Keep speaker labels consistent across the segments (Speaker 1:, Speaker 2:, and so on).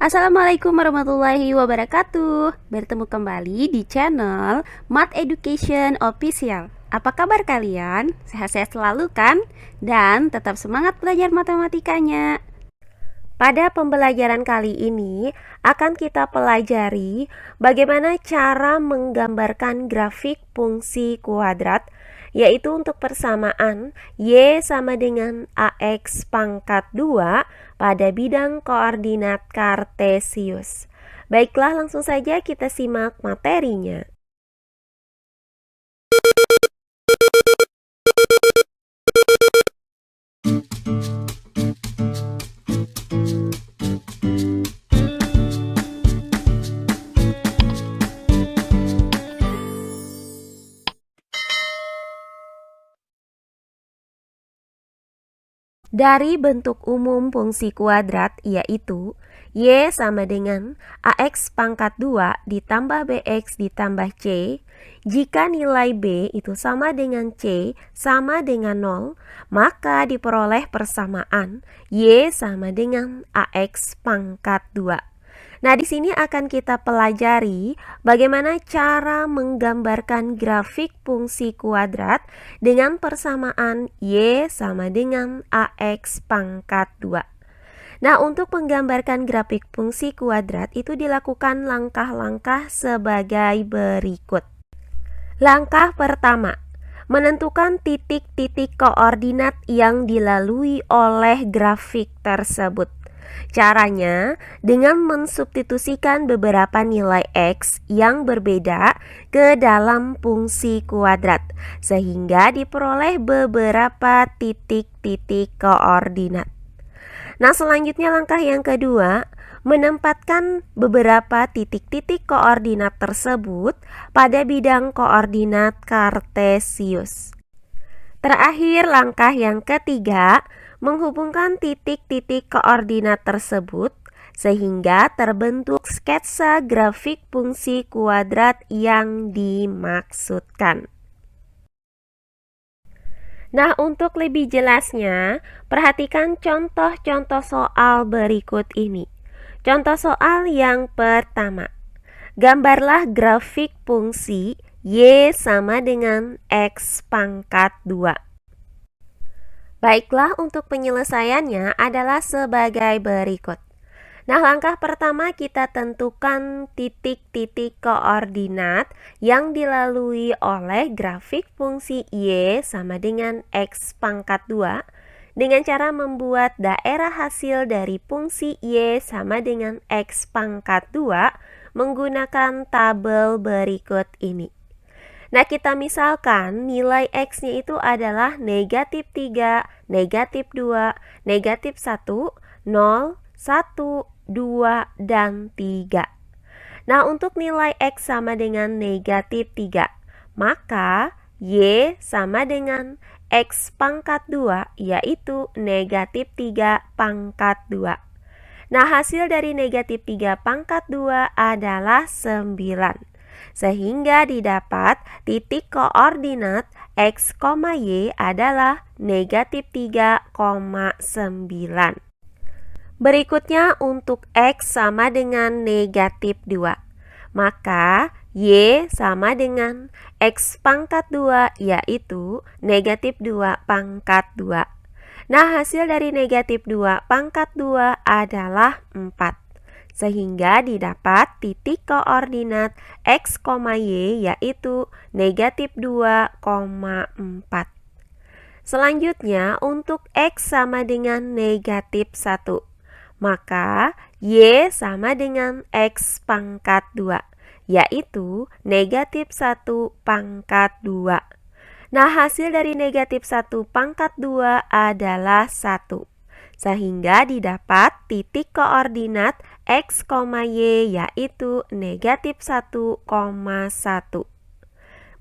Speaker 1: Assalamualaikum warahmatullahi wabarakatuh. Bertemu kembali di channel Math Education Official. Apa kabar kalian? Sehat-sehat selalu kan? Dan tetap semangat belajar matematikanya. Pada pembelajaran kali ini akan kita pelajari bagaimana cara menggambarkan grafik fungsi kuadrat, yaitu untuk persamaan Y sama dengan AX pangkat 2 pada bidang koordinat kartesius. Baiklah, langsung saja kita simak materinya. Dari bentuk umum fungsi kuadrat yaitu Y sama dengan AX pangkat 2 ditambah BX ditambah C. Jika nilai B itu sama dengan C sama dengan 0, maka diperoleh persamaan Y sama dengan AX pangkat 2. Nah, di sini akan kita pelajari bagaimana cara menggambarkan grafik fungsi kuadrat dengan persamaan Y sama dengan AX pangkat 2. Nah, untuk menggambarkan grafik fungsi kuadrat itu dilakukan langkah-langkah sebagai berikut. Langkah pertama, menentukan titik-titik koordinat yang dilalui oleh grafik tersebut. Caranya dengan mensubstitusikan beberapa nilai X yang berbeda ke dalam fungsi kuadrat, sehingga diperoleh beberapa titik-titik koordinat. Nah, selanjutnya langkah yang kedua, menempatkan beberapa titik-titik koordinat tersebut pada bidang koordinat kartesius. Terakhir, langkah yang ketiga, menghubungkan titik-titik koordinat tersebut sehingga terbentuk sketsa grafik fungsi kuadrat yang dimaksudkan. Nah, untuk lebih jelasnya, perhatikan contoh-contoh soal berikut ini. Contoh soal yang pertama, gambarlah grafik fungsi Y sama dengan X pangkat 2. Baiklah, untuk penyelesaiannya adalah sebagai berikut. Nah, langkah pertama kita tentukan titik-titik koordinat yang dilalui oleh grafik fungsi Y sama dengan X pangkat 2 dengan cara membuat daerah hasil dari fungsi Y sama dengan X pangkat 2 menggunakan tabel berikut ini. Nah, kita misalkan nilai X-nya itu adalah negatif 3, negatif 2, negatif 1, 0, 1, 2, dan 3. Nah, untuk nilai X sama dengan negatif 3, maka Y sama dengan X pangkat 2, yaitu negatif 3 pangkat 2. Nah, hasil dari negatif 3 pangkat 2 adalah 9. Sehingga didapat titik koordinat X, Y adalah negatif 3,9. Berikutnya untuk X sama dengan negatif 2. Maka Y sama dengan X pangkat 2 yaitu negatif 2 pangkat 2. Nah, hasil dari negatif 2 pangkat 2 adalah 4. Sehingga didapat titik koordinat X, Y yaitu negatif 2,4. Selanjutnya untuk X sama dengan negatif 1, maka Y sama dengan X pangkat 2 yaitu negatif 1 pangkat 2. Nah, hasil dari negatif 1 pangkat 2 adalah 1. Sehingga didapat titik koordinat X, Y yaitu negatif 1,1.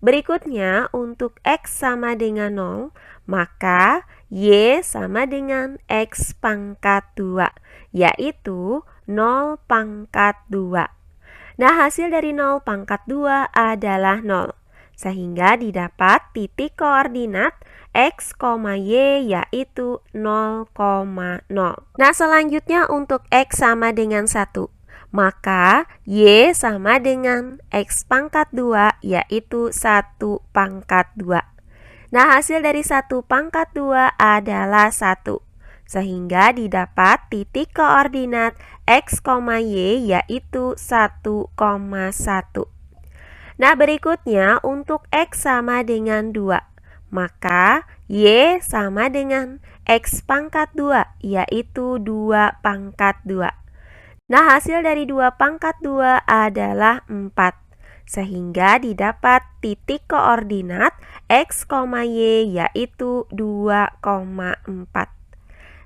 Speaker 1: Berikutnya untuk X sama dengan 0, maka Y sama dengan X pangkat 2 yaitu 0 pangkat 2. Nah, hasil dari 0 pangkat 2 adalah 0. sehingga didapat titik koordinat X, Y yaitu 0,0. Nah, selanjutnya untuk X sama dengan 1, maka Y sama dengan X pangkat 2 yaitu 1 pangkat 2. Nah, hasil dari 1 pangkat 2 adalah 1, sehingga didapat titik koordinat X, Y yaitu 1,1. Nah, berikutnya untuk X sama dengan 2, maka Y sama dengan X pangkat 2 yaitu 2 pangkat 2. Nah, hasil dari 2 pangkat 2 adalah 4, sehingga didapat titik koordinat X, Y yaitu 2,4.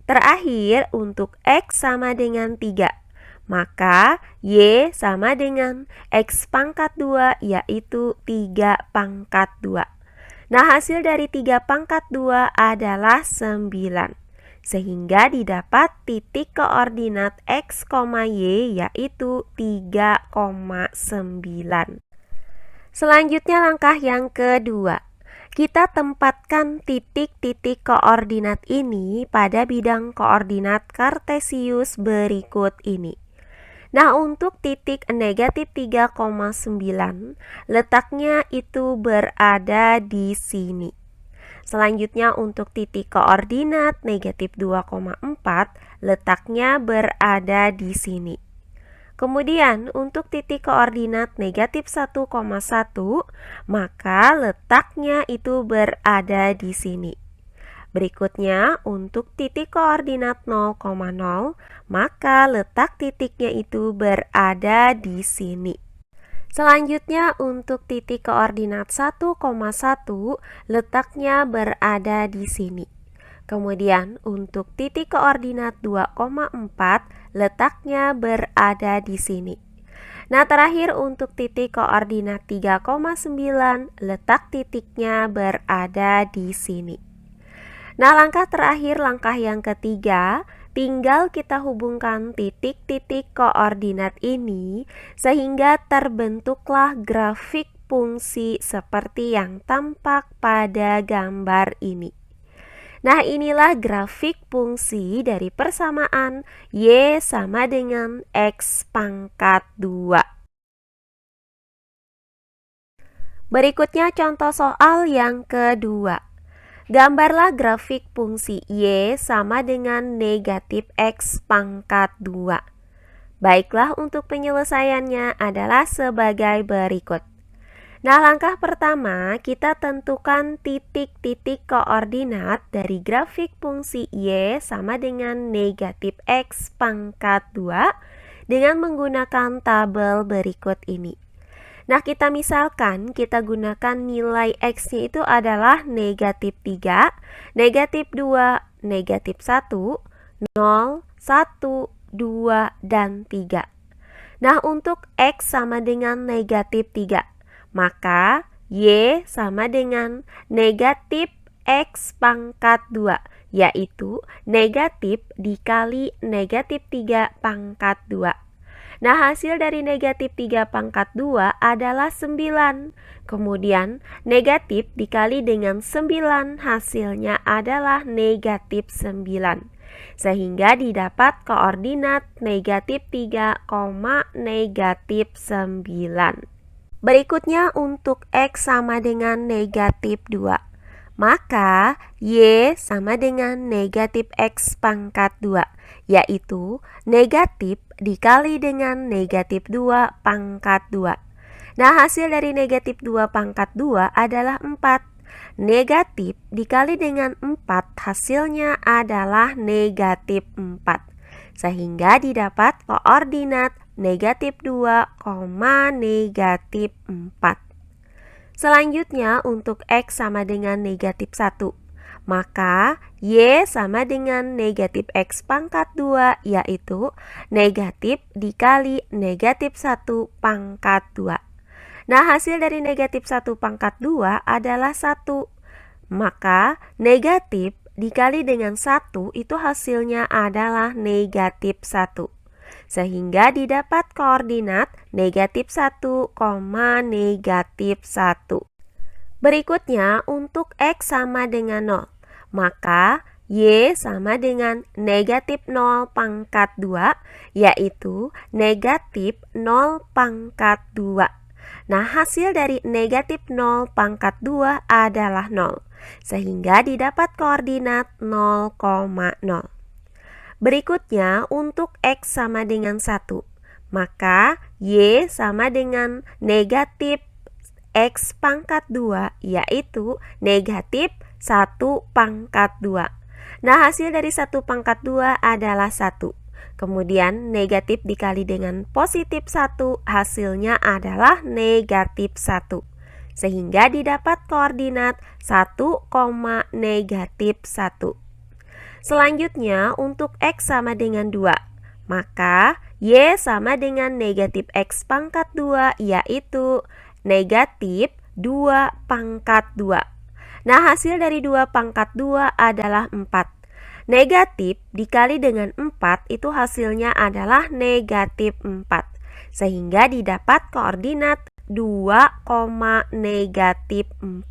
Speaker 1: Terakhir untuk X sama dengan 3, maka Y sama dengan X pangkat 2 yaitu 3 pangkat 2. Nah, hasil dari 3 pangkat 2 adalah 9, sehingga didapat titik koordinat X, Y yaitu 3,9. Selanjutnya langkah yang kedua. Kita tempatkan titik-titik koordinat ini pada bidang koordinat kartesius berikut ini. Nah, untuk titik negatif 3,9, letaknya itu berada di sini. Selanjutnya untuk titik koordinat negatif 2,4, letaknya berada di sini. Kemudian untuk titik koordinat negatif 1,1, maka letaknya itu berada di sini. Berikutnya untuk titik koordinat 0,0, maka letak titiknya itu berada di sini. Selanjutnya untuk titik koordinat 1,1, letaknya berada di sini. Kemudian untuk titik koordinat 2,4, letaknya berada di sini. Nah, terakhir untuk titik koordinat 3,9, letak titiknya berada di sini. Nah, langkah terakhir, langkah yang ketiga, tinggal kita hubungkan titik-titik koordinat ini sehingga terbentuklah grafik fungsi seperti yang tampak pada gambar ini. Nah, inilah grafik fungsi dari persamaan Y sama dengan X pangkat 2. Berikutnya contoh soal yang kedua. Gambarlah grafik fungsi Y sama dengan negatif X pangkat 2. Baiklah, untuk penyelesaiannya adalah sebagai berikut. Nah, langkah pertama kita tentukan titik-titik koordinat dari grafik fungsi Y sama dengan negatif X pangkat 2 dengan menggunakan tabel berikut ini. Nah, kita misalkan kita gunakan nilai X-nya itu adalah negatif 3, negatif 2, negatif 1, 0, 1, 2, dan 3. Nah, untuk X sama dengan negatif 3, maka Y sama dengan negatif X pangkat 2, yaitu negatif dikali negatif 3 pangkat 2. Nah, hasil dari negatif 3 pangkat 2 adalah 9. Kemudian negatif dikali dengan 9 hasilnya adalah negatif 9. Sehingga didapat koordinat negatif 3, negatif 9. Berikutnya untuk X sama dengan negatif 2. Maka Y sama dengan negatif X pangkat 2, yaitu negatif dikali dengan negatif 2 pangkat 2. Nah, hasil dari negatif 2 pangkat 2 adalah 4. Negatif dikali dengan 4 hasilnya adalah negatif 4. Sehingga didapat koordinat negatif 2, negatif 4. Selanjutnya untuk X sama dengan negatif 1, maka Y sama dengan negatif X pangkat 2, yaitu negatif dikali negatif 1 pangkat 2. Nah, hasil dari negatif 1 pangkat 2 adalah 1. Maka negatif dikali dengan 1 itu hasilnya adalah negatif 1. Sehingga didapat koordinat negatif 1, negatif 1. Berikutnya, untuk X sama dengan 0, maka Y sama dengan negatif 0 pangkat 2, yaitu negatif 0 pangkat 2. Nah, hasil dari negatif 0 pangkat 2 adalah 0, sehingga didapat koordinat 0,0. Berikutnya, untuk X sama dengan 1, maka Y sama dengan negatif X pangkat 2, yaitu negatif 1 pangkat 2. Nah, hasil dari 1 pangkat 2 adalah 1. Kemudian negatif dikali dengan positif 1, hasilnya adalah negatif 1. Sehingga didapat koordinat 1, negatif 1. Selanjutnya, untuk X sama dengan 2, maka Y sama dengan negatif X pangkat 2, yaitu negatif 2 pangkat 2. Nah, hasil dari 2 pangkat 2 adalah 4. Negatif dikali dengan 4 itu hasilnya adalah negatif 4. Sehingga didapat koordinat 2, negatif 4.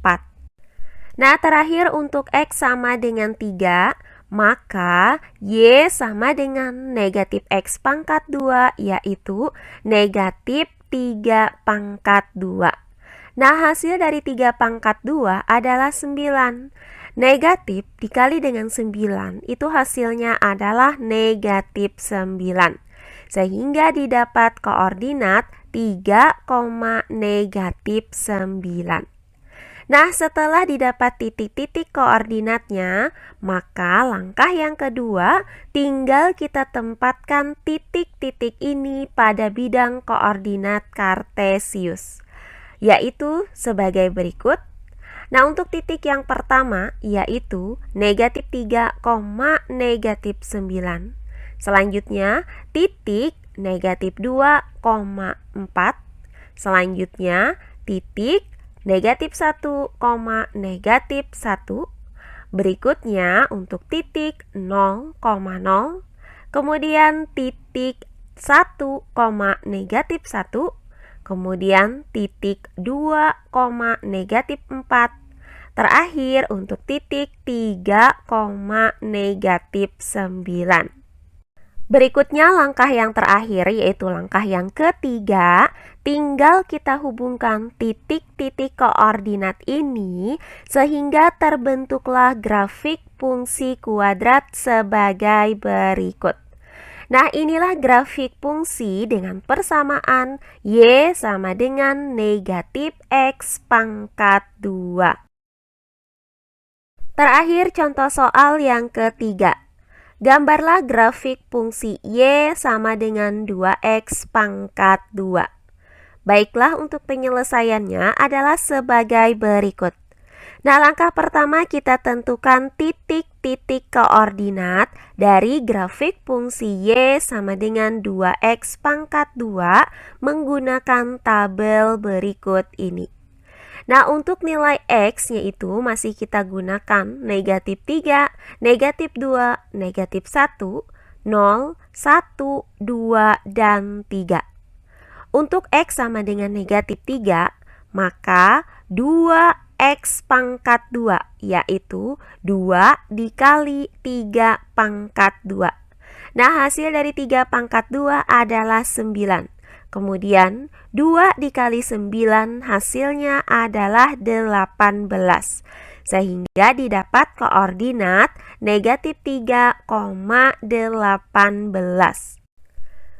Speaker 1: Nah, terakhir untuk X sama dengan 3, maka Y sama dengan negatif X pangkat 2, yaitu negatif 3 pangkat 2. Nah, hasil dari 3 pangkat 2 adalah 9. Negatif dikali dengan 9 itu hasilnya adalah negatif 9. Sehingga didapat koordinat 3, negatif 9. Nah, setelah didapat titik-titik koordinatnya, maka langkah yang kedua tinggal kita tempatkan titik-titik ini pada bidang koordinat kartesius, yaitu sebagai berikut. Nah, untuk titik yang pertama yaitu negatif 3, negatif 9. Selanjutnya titik negatif 2, 4. Selanjutnya titik negatif 1, negatif 1. Berikutnya untuk titik 0, 0. Kemudian titik 1, negatif 1. Kemudian titik 2, negatif 4. Terakhir untuk titik 3, negatif 9. Berikutnya langkah yang terakhir yaitu langkah yang ketiga. Tinggal kita hubungkan titik-titik koordinat ini sehingga terbentuklah grafik fungsi kuadrat sebagai berikut. Nah, inilah grafik fungsi dengan persamaan Y sama dengan negatif X pangkat 2. Terakhir contoh soal yang ketiga. Gambarlah grafik fungsi Y sama dengan 2X pangkat 2. Baiklah, untuk penyelesaiannya adalah sebagai berikut. Nah, langkah pertama kita tentukan titik-titik koordinat dari grafik fungsi Y sama dengan 2X pangkat 2 menggunakan tabel berikut ini. Nah, untuk nilai X yaitu masih kita gunakan negatif 3, negatif 2, negatif 1, 0, 1, 2, dan 3. Untuk X sama dengan negatif 3, maka 2X pangkat 2 yaitu 2 dikali 3 pangkat 2. Nah, hasil dari 3 pangkat 2 adalah 9. Kemudian 2 dikali 9 hasilnya adalah 18. Sehingga didapat koordinat negatif 3, 18.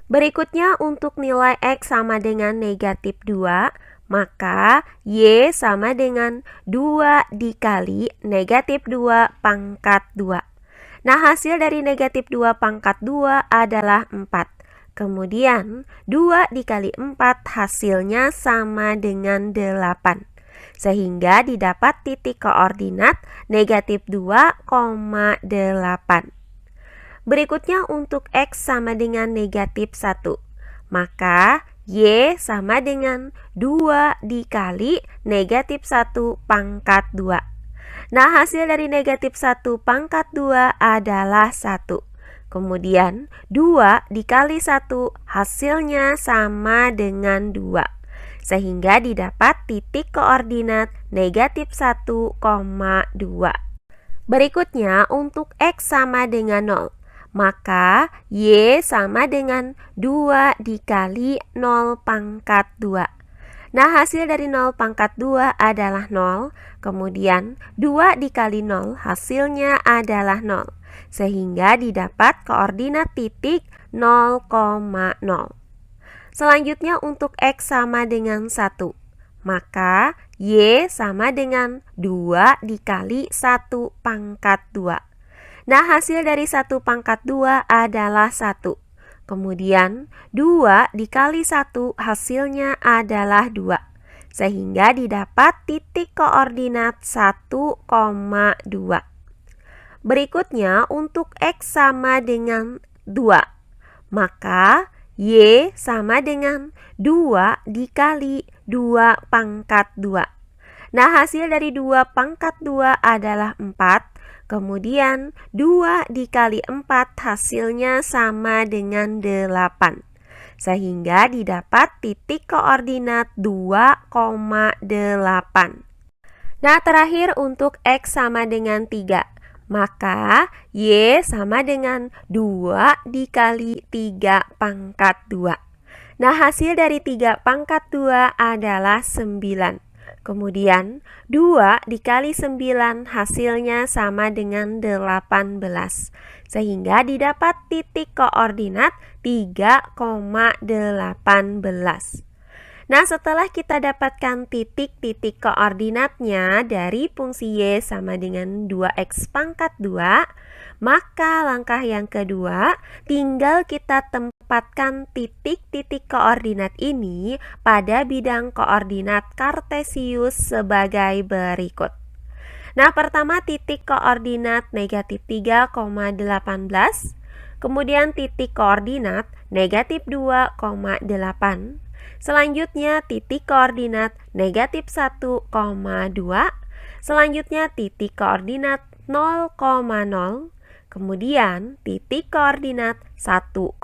Speaker 1: Berikutnya untuk nilai X sama dengan negatif 2, maka Y sama dengan 2 dikali negatif 2 pangkat 2. Nah, hasil dari negatif 2 pangkat 2 adalah 4. Kemudian 2 dikali 4 hasilnya sama dengan 8. Sehingga didapat titik koordinat negatif 2, 8. Berikutnya untuk X sama dengan negatif 1. Maka Y sama dengan 2 dikali negatif 1 pangkat 2. Nah, hasil dari negatif 1 pangkat 2 adalah 1. Kemudian 2 dikali 1 hasilnya sama dengan 2. sehingga didapat titik koordinat negatif 1,2. Berikutnya untuk X sama dengan 0, maka Y sama dengan 2 dikali 0 pangkat 2. Nah, hasil dari 0 pangkat 2 adalah 0, kemudian 2 dikali 0 hasilnya adalah 0, sehingga didapat koordinat titik 0,0. Selanjutnya untuk X sama dengan 1, maka Y sama dengan 2 dikali 1 pangkat 2. Nah, hasil dari 1 pangkat 2 adalah 1. Kemudian 2 dikali 1 hasilnya adalah 2, sehingga didapat titik koordinat 1,2. Berikutnya untuk X sama dengan 2, maka Y sama dengan 2 dikali 2 pangkat 2. Nah, hasil dari 2 pangkat 2 adalah 4. Kemudian 2 dikali 4 hasilnya sama dengan 8, sehingga didapat titik koordinat 2,8. Nah, terakhir untuk X sama dengan 3, maka Y sama dengan 2 dikali 3 pangkat 2. Nah, hasil dari 3 pangkat 2 adalah 9. Kemudian 2 dikali 9 hasilnya sama dengan 18, sehingga didapat titik koordinat 3,18. Nah, setelah kita dapatkan titik-titik koordinatnya dari fungsi Y sama dengan 2X pangkat 2, maka langkah yang kedua, tinggal kita tempatkan titik-titik koordinat ini pada bidang koordinat kartesius sebagai berikut. Nah, pertama titik koordinat negatif 3,18, kemudian titik koordinat negatif 2,8, selanjutnya titik koordinat negatif 1,2, selanjutnya titik koordinat 0,0, kemudian titik koordinat 1,2,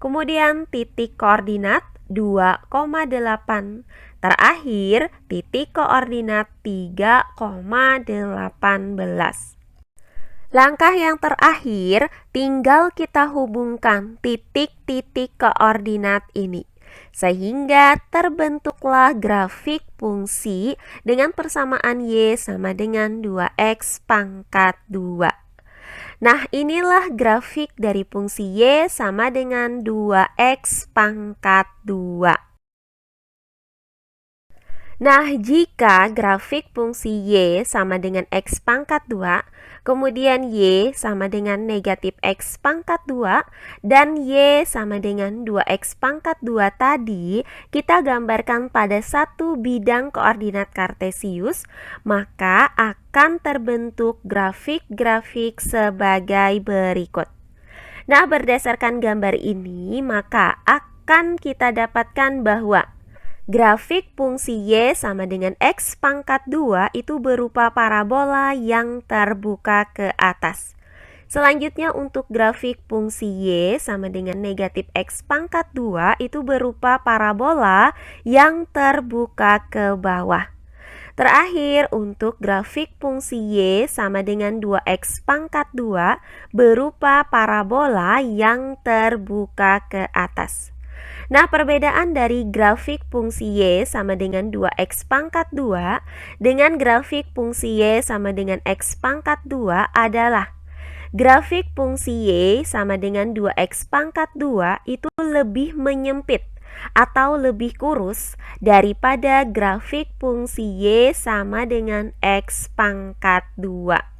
Speaker 1: kemudian titik koordinat 2,8, terakhir titik koordinat 3,18. Langkah yang terakhir, tinggal kita hubungkan titik-titik koordinat ini, sehingga terbentuklah grafik fungsi dengan persamaan Y sama dengan 2X pangkat 2. Nah, inilah grafik dari fungsi Y sama dengan 2X pangkat 2. Nah, jika grafik fungsi Y sama dengan X pangkat 2, kemudian Y sama dengan negatif X pangkat 2, dan Y sama dengan 2X pangkat 2 tadi kita gambarkan pada satu bidang koordinat kartesius, maka akan terbentuk grafik-grafik sebagai berikut. Nah, berdasarkan gambar ini, maka akan kita dapatkan bahwa grafik fungsi Y sama dengan X pangkat 2 itu berupa parabola yang terbuka ke atas. Selanjutnya untuk grafik fungsi Y sama dengan negatif X pangkat 2 itu berupa parabola yang terbuka ke bawah. Terakhir untuk grafik fungsi Y sama dengan 2X pangkat 2 berupa parabola yang terbuka ke atas. Nah, perbedaan dari grafik fungsi Y sama dengan 2X pangkat 2 dengan grafik fungsi Y sama dengan X pangkat 2 adalah grafik fungsi Y sama dengan 2X pangkat 2 itu lebih menyempit atau lebih kurus daripada grafik fungsi Y sama dengan X pangkat 2.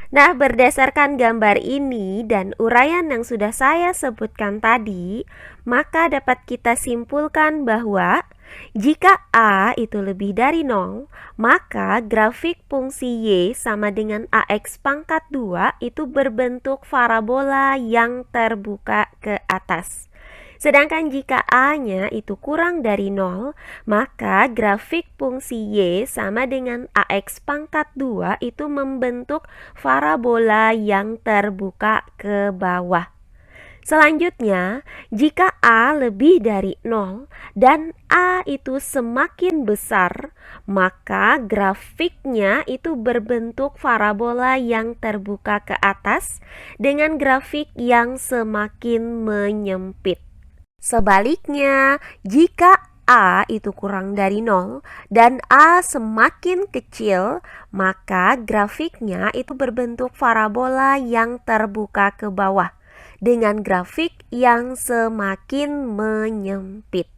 Speaker 1: Nah, berdasarkan gambar ini dan uraian yang sudah saya sebutkan tadi, maka dapat kita simpulkan bahwa jika A itu lebih dari 0, maka grafik fungsi Y sama dengan AX pangkat 2 itu berbentuk parabola yang terbuka ke atas. Sedangkan jika A-nya itu kurang dari 0, maka grafik fungsi Y sama dengan AX pangkat 2 itu membentuk parabola yang terbuka ke bawah. Selanjutnya, jika A lebih dari 0 dan A itu semakin besar, maka grafiknya itu berbentuk parabola yang terbuka ke atas dengan grafik yang semakin menyempit. Sebaliknya, jika A itu kurang dari 0 dan A semakin kecil, maka grafiknya itu berbentuk parabola yang terbuka ke bawah dengan grafik yang semakin menyempit.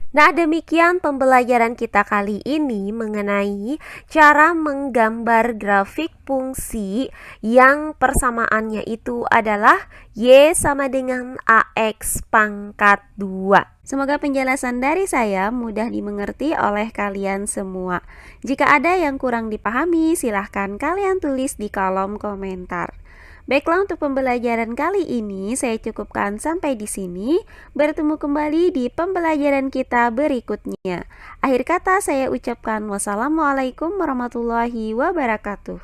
Speaker 1: Nah, demikian pembelajaran kita kali ini mengenai cara menggambar grafik fungsi yang persamaannya itu adalah Y sama dengan AX pangkat 2. Semoga penjelasan dari saya mudah dimengerti oleh kalian semua. Jika ada yang kurang dipahami, silahkan kalian tulis di kolom komentar. Baiklah, untuk pembelajaran kali ini saya cukupkan sampai di sini. Bertemu kembali di pembelajaran kita berikutnya. Akhir kata saya ucapkan wassalamualaikum warahmatullahi wabarakatuh.